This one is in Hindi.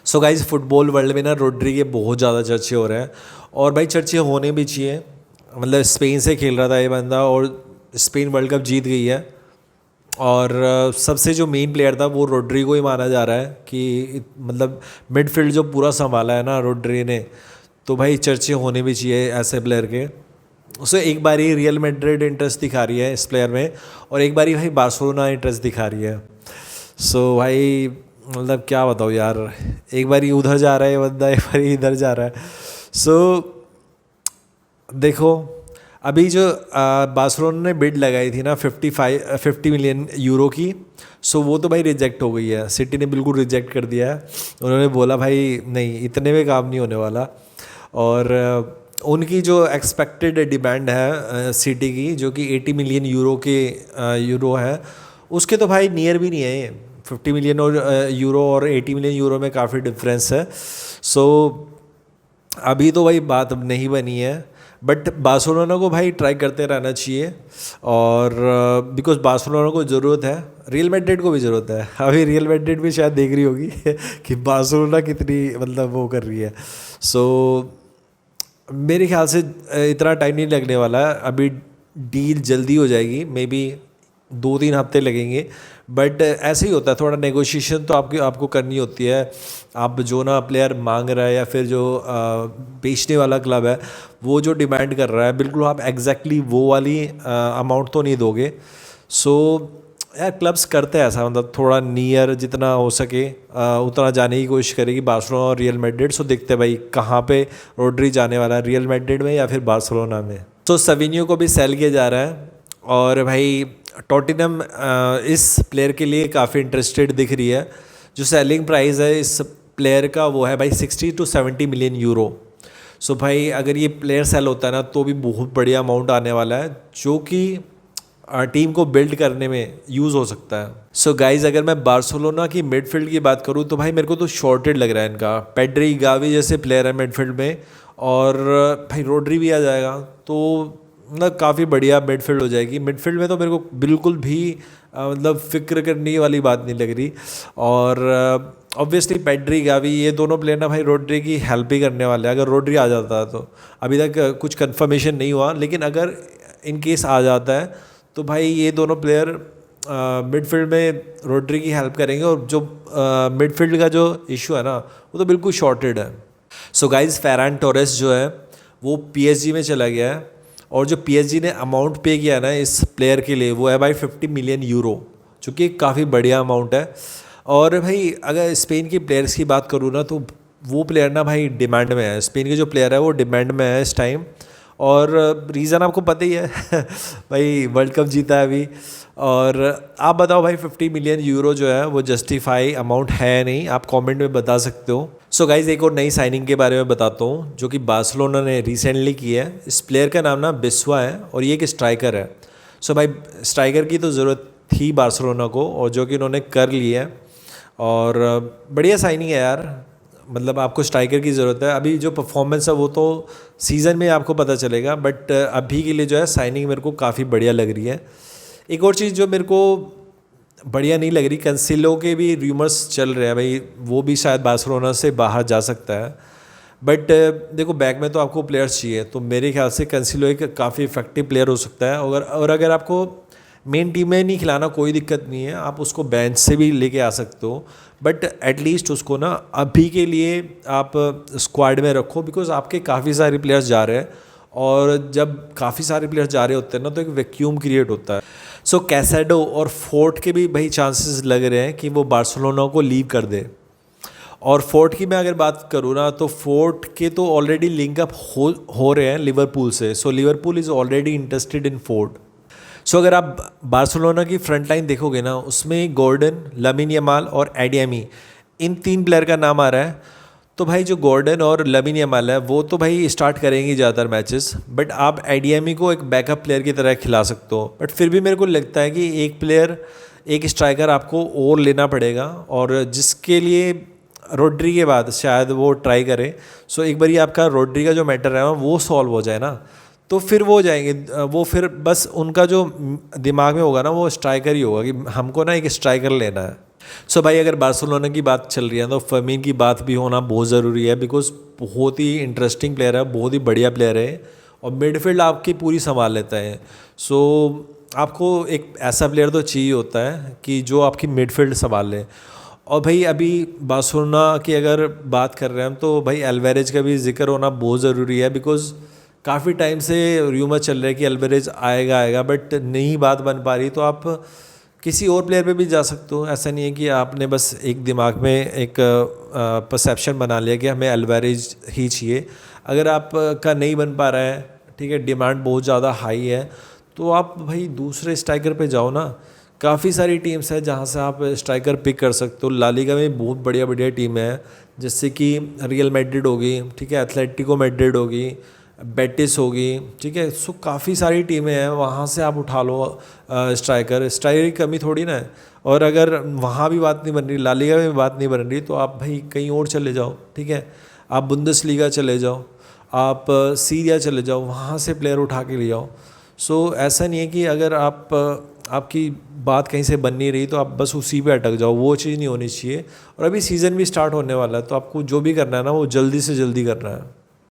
सो गाइज फुटबॉल वर्ल्ड में ना रोड्री के बहुत ज़्यादा चर्चे हो रहे हैं और भाई चर्चे होने भी चाहिए। मतलब स्पेन से खेल रहा था ये बंदा और स्पेन वर्ल्ड कप जीत गई है और सबसे जो मेन प्लेयर था वो रोड्री को ही माना जा रहा है कि मतलब मिडफील्ड जो पूरा संभाला है ना रोड्री ने, तो भाई चर्चे होने भी चाहिए ऐसे प्लेयर के। उसे एक बारी रियल मैड्रिड इंटरेस्ट दिखा रही है इस प्लेयर में और एक बारी भाई बार्सिलोना इंटरेस्ट दिखा रही है। सो भाई मतलब क्या बताऊँ यार, एक बारी उधर जा रहा है बंदा, एक बारी इधर जा रहा है। सो देखो अभी जो बार्सिलोना ने बिड लगाई थी ना 50 मिलियन यूरो की, सो वो तो भाई रिजेक्ट हो गई है। सिटी ने बिल्कुल रिजेक्ट कर दिया है। उन्होंने बोला भाई नहीं, इतने में काम नहीं होने वाला। और उनकी जो एक्सपेक्टेड डिमांड है सिटी की, जो कि 80 मिलियन यूरो है, उसके तो भाई नियर भी नहीं है। 50 मिलियन और यूरो और 80 मिलियन यूरो में काफ़ी डिफरेंस है। सो अभी तो भाई बात अब नहीं बनी है, बट बार्सिलोना को भाई ट्राई करते रहना चाहिए। और बिकॉज बार्सिलोना को ज़रूरत है, रियल मैड्रिड को भी ज़रूरत है। अभी रियल मैड्रिड भी शायद देख रही होगी कि बार्सिलोना कितनी मतलब वो कर रही है। सो मेरे ख्याल से इतना टाइम नहीं लगने वाला है, अभी डील जल्दी हो जाएगी। मे बी 2-3 हफ्ते लगेंगे, बट ऐसे ही होता है, थोड़ा नेगोशिएशन तो आपको करनी होती है। आप जो ना प्लेयर मांग रहा है या फिर जो बेचने वाला क्लब है वो जो डिमांड कर रहा है, बिल्कुल आप एग्जैक्टली वो वाली अमाउंट तो नहीं दोगे। सो यार क्लब्स करते हैं ऐसा, मतलब थोड़ा नियर जितना हो सके उतना जाने की कोशिश करेगी बार्सिलोना और रियल मैड्रिड। सो देखते हैं भाई कहाँ पे रोड्री जाने वाला है, रियल मैड्रिड में या फिर बार्सिलोना में। तो सविनियो को भी सेल किया जा रहा है और भाई टॉटिनम इस प्लेयर के लिए काफ़ी इंटरेस्टेड दिख रही है। जो सेलिंग प्राइस है इस प्लेयर का वो है भाई 60 to 70 मिलियन यूरो। सो भाई अगर ये प्लेयर सेल होता है ना तो भी बहुत बढ़िया अमाउंट आने वाला है, जो कि टीम को बिल्ड करने में यूज़ हो सकता है। सो गाइज अगर मैं बार्सिलोना की मिडफील्ड की बात करूँ तो भाई मेरे को तो शॉर्टेड लग रहा है इनका। पेड्री गावी जैसे प्लेयर है मिडफील्ड में और भाई रोड्री भी आ जाएगा तो मतलब काफ़ी बढ़िया मिडफील्ड हो जाएगी। मिडफील्ड में तो मेरे को बिल्कुल भी मतलब फिक्र करने वाली बात नहीं लग रही। और ऑब्वियसली पेड्री गावी ये दोनों प्लेयर ना भाई रोड्री की हेल्प ही करने वाले हैं। अगर रोड्री आ जाता है तो अभी तक कुछ कंफर्मेशन नहीं हुआ, लेकिन अगर इन केस आ जाता है तो भाई ये दोनों प्लेयर मिडफील्ड में रोड्री की हेल्प करेंगे। और जो मिडफील्ड का जो इशू है ना वो तो बिल्कुल शॉर्टेड है। सो गाइज फेरान टोरेस जो है वो PSG में चला गया है और जो PSG ने अमाउंट पे किया है ना इस प्लेयर के लिए वो है भाई 50 मिलियन यूरो, जो कि काफ़ी बढ़िया अमाउंट है। और भाई अगर स्पेन की प्लेयर्स की बात करूँ ना तो वो प्लेयर ना भाई डिमांड में है। स्पेन के जो प्लेयर है वो डिमांड में है इस टाइम, और रीज़न आपको पता ही है भाई वर्ल्ड कप जीता है अभी। और आप बताओ भाई 50 मिलियन यूरो जो है वो जस्टिफाई अमाउंट है नहीं, आप कमेंट में बता सकते हो। सो गाइज एक और नई साइनिंग के बारे में बताता हूँ जो कि बार्सिलोना ने रिसेंटली की है। इस प्लेयर का नाम ना बिस्वा है और ये एक स्ट्राइकर है। सो भाई स्ट्राइकर की तो ज़रूरत थी बार्सिलोना को और जो कि उन्होंने कर ली है और बढ़िया साइनिंग है यार। मतलब आपको स्ट्राइकर की ज़रूरत है, अभी जो परफॉर्मेंस है वो तो सीज़न में आपको पता चलेगा, बट अभी के लिए जो है साइनिंग मेरे को काफ़ी बढ़िया लग रही है। एक और चीज़ जो मेरे को बढ़िया नहीं लग रही, कैंसिलो के भी रूमर्स चल रहे हैं भाई, वो भी शायद बार्सिलोना से बाहर जा सकता है। बट देखो बैक में तो आपको प्लेयर्स चाहिए, तो मेरे ख्याल से कैंसिलो एक काफ़ी इफेक्टिव प्लेयर हो सकता है। और अगर आपको मेन टीम में नहीं खिलाना कोई दिक्कत नहीं है, आप उसको बेंच से भी लेके आ सकते हो, बट एटलीस्ट उसको ना अभी के लिए आप स्क्वाड में रखो, बिकॉज आपके काफ़ी सारे प्लेयर्स जा रहे हैं और जब काफ़ी सारे प्लेयर्स जा रहे होते हैं ना तो एक वैक्यूम क्रिएट होता है। सो कैसेडो और फोर्ट के भी भाई चांसेस लग रहे हैं कि वो बार्सिलोना को लीव कर दे। और फोर्ट की मैं अगर बात करूँ ना तो फोर्ट के तो ऑलरेडी लिंकअप हो रहे हैं लिवरपूल से। So Liverpool is already interested in fort. So अगर आप बार्सिलोना की फ्रंट लाइन देखोगे ना उसमें गॉर्डन, लामिन यमाल और एडियामी, इन 3 प्लेयर का नाम आ रहा है। तो भाई जो गॉर्डन और लामिन यमाल है वो तो भाई स्टार्ट करेंगे ज़्यादातर मैचेस, बट आप एडियामी को एक बैकअप प्लेयर की तरह खिला सकते हो। बट फिर भी मेरे को लगता है कि एक स्ट्राइकर आपको और लेना पड़ेगा, और जिसके लिए रोड्री के बाद शायद वो ट्राई करें। सो एक बार आपका रोड्री का जो मैटर है वो सॉल्व हो जाए ना तो फिर वो जाएंगे। वो फिर बस उनका जो दिमाग में होगा ना वो स्ट्राइकर ही होगा कि हमको ना एक स्ट्राइकर लेना है। सो भाई अगर बार्सिलोना की बात चल रही है तो फर्मीन की बात भी होना बहुत ज़रूरी है, बिकॉज बहुत ही इंटरेस्टिंग प्लेयर है, बहुत ही बढ़िया प्लेयर है और मिडफील्ड आपकी पूरी संभाल लेता है। सो आपको एक ऐसा प्लेयर तो चाहिए होता है कि जो आपकी मिडफील्ड संभाल ले। और भाई अभी बार्सिलोना की अगर बात कर रहे हैं हम तो भाई अल्वारेज का भी जिक्र होना बहुत ज़रूरी है, बिकॉज काफ़ी टाइम से र्यूमर चल रहा है कि अल्वारेज आएगा आएगा, बट नहीं बात बन पा रही। तो आप किसी और प्लेयर पे भी जा सकते हो, ऐसा नहीं है कि आपने बस एक दिमाग में एक परसेप्शन बना लिया कि हमें अल्वारेज ही चाहिए। अगर आपका नहीं बन पा रहा है, ठीक है, डिमांड बहुत ज़्यादा हाई है, तो आप भाई दूसरे स्ट्राइकर पे जाओ ना। काफ़ी सारी टीम्स हैं जहाँ से आप स्ट्राइकर पिक कर सकते हो। ला लीगा में बहुत बढ़िया बढ़िया टीम है, जैसे कि रियल मैड्रिड होगी, ठीक है, एथलेटिको मैड्रिड होगी, बेटिस होगी, ठीक है। सो काफ़ी सारी टीमें हैं, वहाँ से आप उठा लो स्ट्राइकर की कमी थोड़ी ना है। और अगर वहाँ भी बात नहीं बन रही, ला लीगा में भी बात नहीं बन रही, तो आप भाई कहीं और चले जाओ, ठीक है। आप बुंदेसलीगा चले जाओ, आप सीरिया चले जाओ, वहाँ से प्लेयर उठा के ले आओ। सो ऐसा नहीं है कि अगर आपकी बात कहीं से बन नहीं रही तो आप बस उसी पे अटक जाओ, वो चीज़ नहीं होनी चाहिए। और अभी सीज़न भी स्टार्ट होने वाला है, तो आपको जो भी करना है ना वो जल्दी से जल्दी करना है।